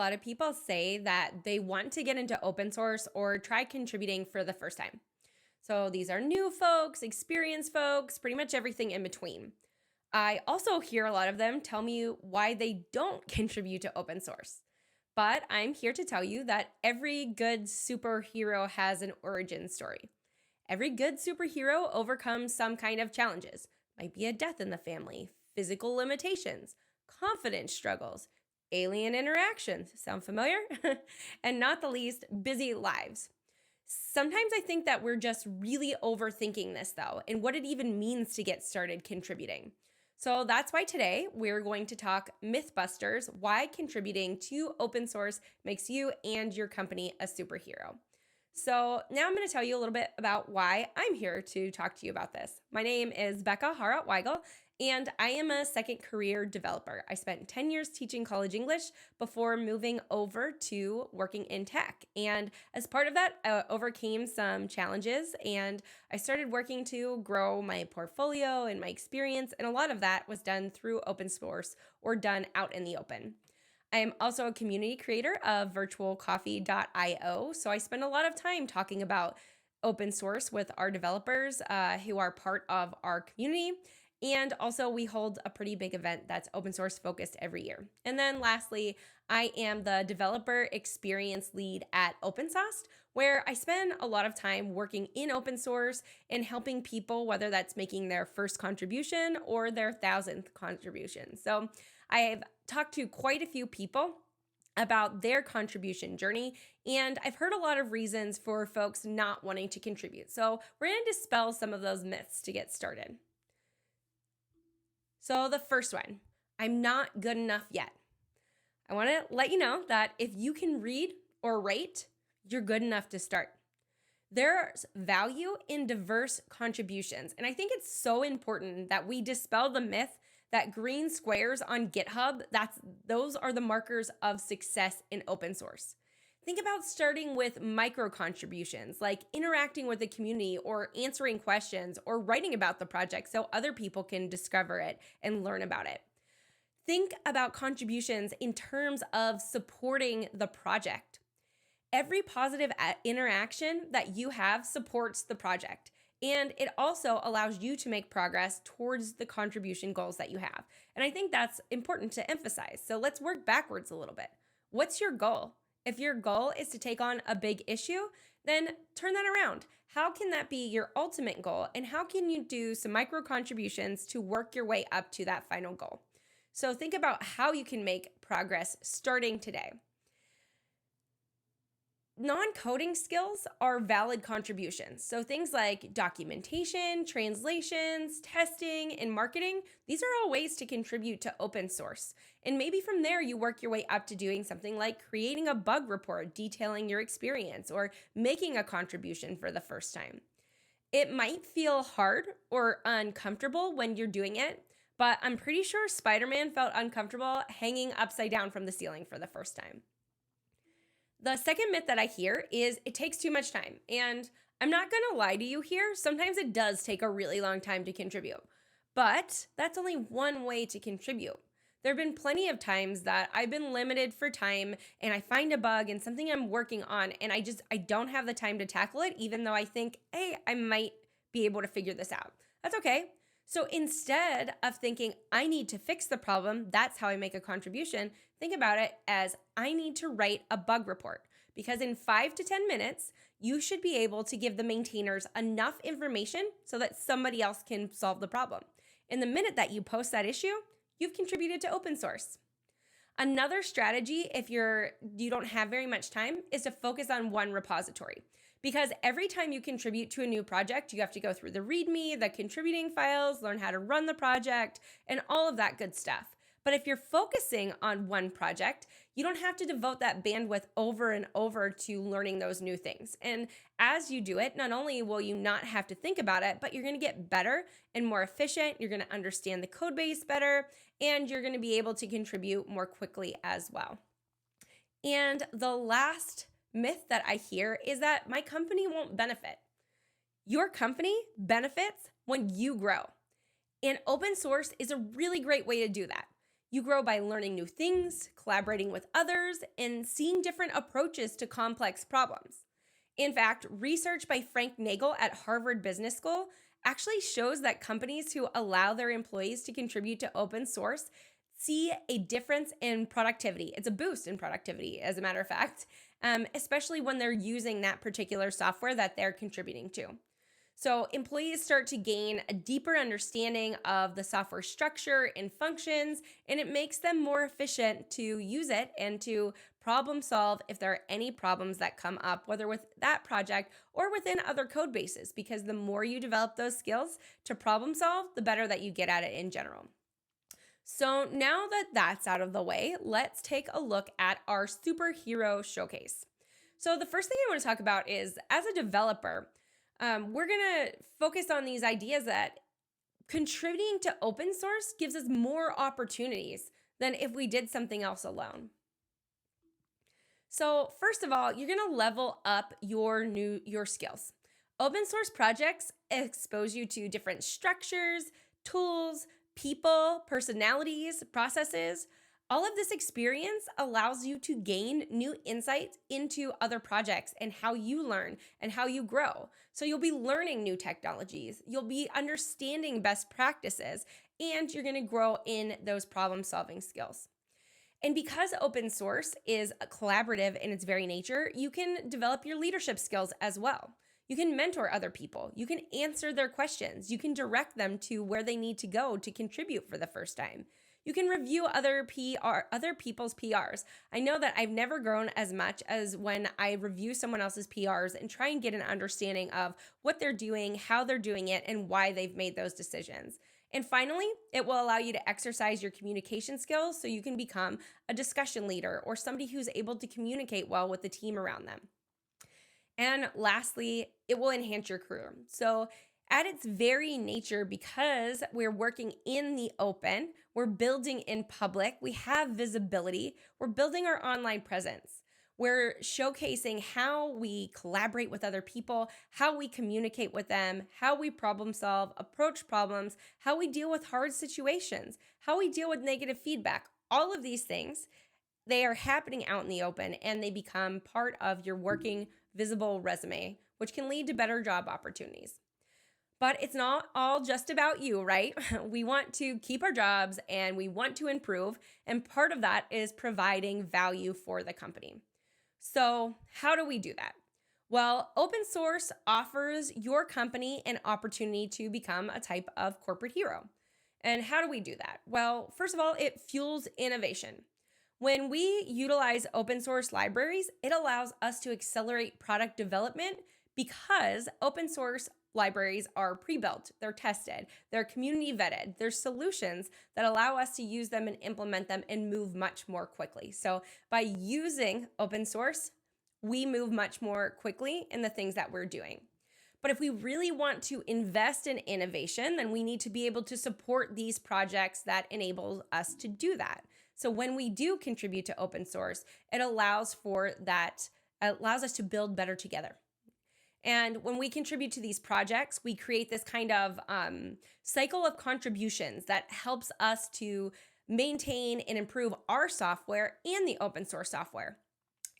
lot of people say that they want to get into open source or try contributing for the first time. So these are new folks, experienced folks, pretty much everything in between. I also hear a lot of them tell me why they don't contribute to open source. But I'm here to tell you that every good superhero has an origin story. Every good superhero overcomes some kind of challenges. Might be a death in the family, physical limitations, confidence struggles, alien interactions. Sound familiar? And not the least, busy lives. Sometimes I think that we're just really overthinking this though, and what it even means to get started contributing. So that's why today we're going to talk Mythbusters, why contributing to open source makes you and your company a superhero. So now I'm going to tell you a little bit about why I'm here to talk to you about this. My name is Bekah Hawrot Weigel, and I am a second career developer. I spent 10 years teaching college English before moving over to working in tech. And as part of that, I overcame some challenges and I started working to grow my portfolio and my experience. And a lot of that was done through open source or done out in the open. I am also a community creator of virtualcoffee.io. So I spend a lot of time talking about open source with our developers who are part of our community. And also we hold a pretty big event that's open source focused every year. And then lastly, I am the developer experience lead at OpenSauce, where I spend a lot of time working in open source and helping people, whether that's making their first contribution or their 1,000th contribution. So I have talked to quite a few people about their contribution journey, and I've heard a lot of reasons for folks not wanting to contribute. So we're going to dispel some of those myths to get started. So the first one, I'm not good enough yet. I want to let you know that if you can read or write, you're good enough to start. There's value in diverse contributions, and I think it's so important that we dispel the myth that green squares on GitHub, those are the markers of success in open source. Think about starting with micro contributions, like interacting with the community or answering questions or writing about the project so other people can discover it and learn about it. Think about contributions in terms of supporting the project. Every positive interaction that you have supports the project. And it also allows you to make progress towards the contribution goals that you have. And I think that's important to emphasize. So let's work backwards a little bit. What's your goal? If your goal is to take on a big issue, then turn that around. How can that be your ultimate goal? And how can you do some micro contributions to work your way up to that final goal? So think about how you can make progress starting today. Non-coding skills are valid contributions. So things like documentation, translations, testing, and marketing, these are all ways to contribute to open source. And maybe from there you work your way up to doing something like creating a bug report detailing your experience or making a contribution for the first time. It might feel hard or uncomfortable when you're doing it, but I'm pretty sure Spider-Man felt uncomfortable hanging upside down from the ceiling for the first time. The second myth that I hear is it takes too much time. And I'm not going to lie to you here. Sometimes it does take a really long time to contribute, but that's only one way to contribute. There have been plenty of times that I've been limited for time and I find a bug and something I'm working on and I don't have the time to tackle it, even though I think, hey, I might be able to figure this out. That's okay. So instead of thinking, I need to fix the problem, that's how I make a contribution, think about it as I need to write a bug report. Because in 5 to 10 minutes, you should be able to give the maintainers enough information so that somebody else can solve the problem. In the minute that you post that issue, you've contributed to open source. Another strategy, if you don't have very much time, is to focus on one repository. Because every time you contribute to a new project, you have to go through the README, the contributing files, learn how to run the project, and all of that good stuff. But if you're focusing on one project, you don't have to devote that bandwidth over and over to learning those new things. And as you do it, not only will you not have to think about it, but you're going to get better and more efficient. You're going to understand the code base better, and you're going to be able to contribute more quickly as well. And the last myth that I hear is that my company won't benefit. Your company benefits when you grow. And open source is a really great way to do that. You grow by learning new things, collaborating with others, and seeing different approaches to complex problems. In fact, research by Frank Nagel at Harvard Business School actually shows that companies who allow their employees to contribute to open source see a difference in productivity. It's a boost in productivity, as a matter of fact, especially when they're using that particular software that they're contributing to. So employees start to gain a deeper understanding of the software structure and functions, and it makes them more efficient to use it and to problem solve if there are any problems that come up, whether with that project or within other code bases, because the more you develop those skills to problem solve, the better that you get at it in general. So now that that's out of the way, let's take a look at our superhero showcase. So the first thing I want to talk about is, as a developer, we're going to focus on these ideas that contributing to open source gives us more opportunities than if we did something else alone. So first of all, you're going to level up your skills. Open source projects expose you to different structures, tools, people, personalities, processes. All of this experience allows you to gain new insights into other projects and how you learn and how you grow. So you'll be learning new technologies, you'll be understanding best practices, and you're going to grow in those problem-solving skills. And because open source is collaborative in its very nature, you can develop your leadership skills as well. You can mentor other people. You can answer their questions. You can direct them to where they need to go to contribute for the first time. You can review other people's PRs. I know that I've never grown as much as when I review someone else's PRs and try and get an understanding of what they're doing, how they're doing it, and why they've made those decisions. And finally, it will allow you to exercise your communication skills so you can become a discussion leader or somebody who's able to communicate well with the team around them. And lastly, it will enhance your career. So at its very nature, because we're working in the open, we're building in public, we have visibility, we're building our online presence. We're showcasing how we collaborate with other people, how we communicate with them, how we problem solve, approach problems, how we deal with hard situations, how we deal with negative feedback. All of these things, they are happening out in the open, and they become part of your working visible resume, which can lead to better job opportunities. But it's not all just about you, right? We want to keep our jobs and we want to improve, and part of that is providing value for the company. So how do we do that? Well, open source offers your company an opportunity to become a type of corporate hero. And how do we do that? Well, first of all, it fuels innovation. When we utilize open source libraries, it allows us to accelerate product development because open source libraries are pre-built, they're tested, they're community vetted, they're solutions that allow us to use them and implement them and move much more quickly. So by using open source, we move much more quickly in the things that we're doing. But if we really want to invest in innovation, then we need to be able to support these projects that enable us to do that. So when we do contribute to open source, it allows us to build better together. And when we contribute to these projects, we create this kind of cycle of contributions that helps us to maintain and improve our software and the open source software.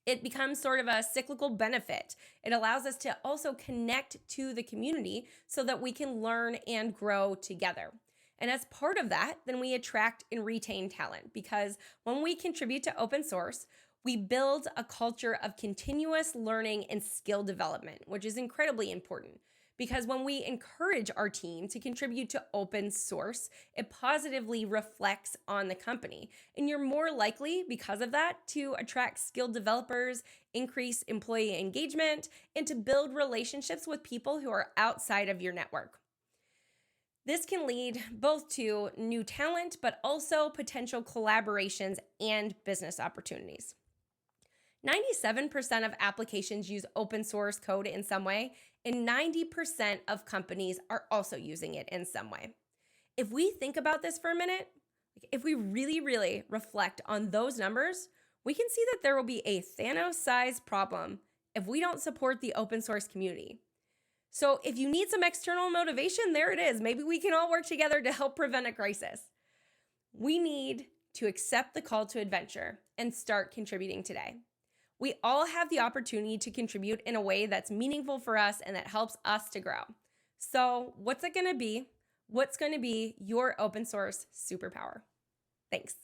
It becomes sort of a cyclical benefit. It allows us to also connect to the community so that we can learn and grow together. And as part of that, then we attract and retain talent, because when we contribute to open source, we build a culture of continuous learning and skill development, which is incredibly important, because when we encourage our team to contribute to open source, it positively reflects on the company. And you're more likely, because of that, to attract skilled developers, increase employee engagement, and to build relationships with people who are outside of your network. This can lead both to new talent, but also potential collaborations and business opportunities. 97% of applications use open source code in some way, and 90% of companies are also using it in some way. If we think about this for a minute, if we really reflect on those numbers, we can see that there will be a Thanos-sized problem if we don't support the open source community. So if you need some external motivation, there it is. Maybe we can all work together to help prevent a crisis. We need to accept the call to adventure and start contributing today. We all have the opportunity to contribute in a way that's meaningful for us and that helps us to grow. So, what's it going to be? What's going to be your open source superpower? Thanks.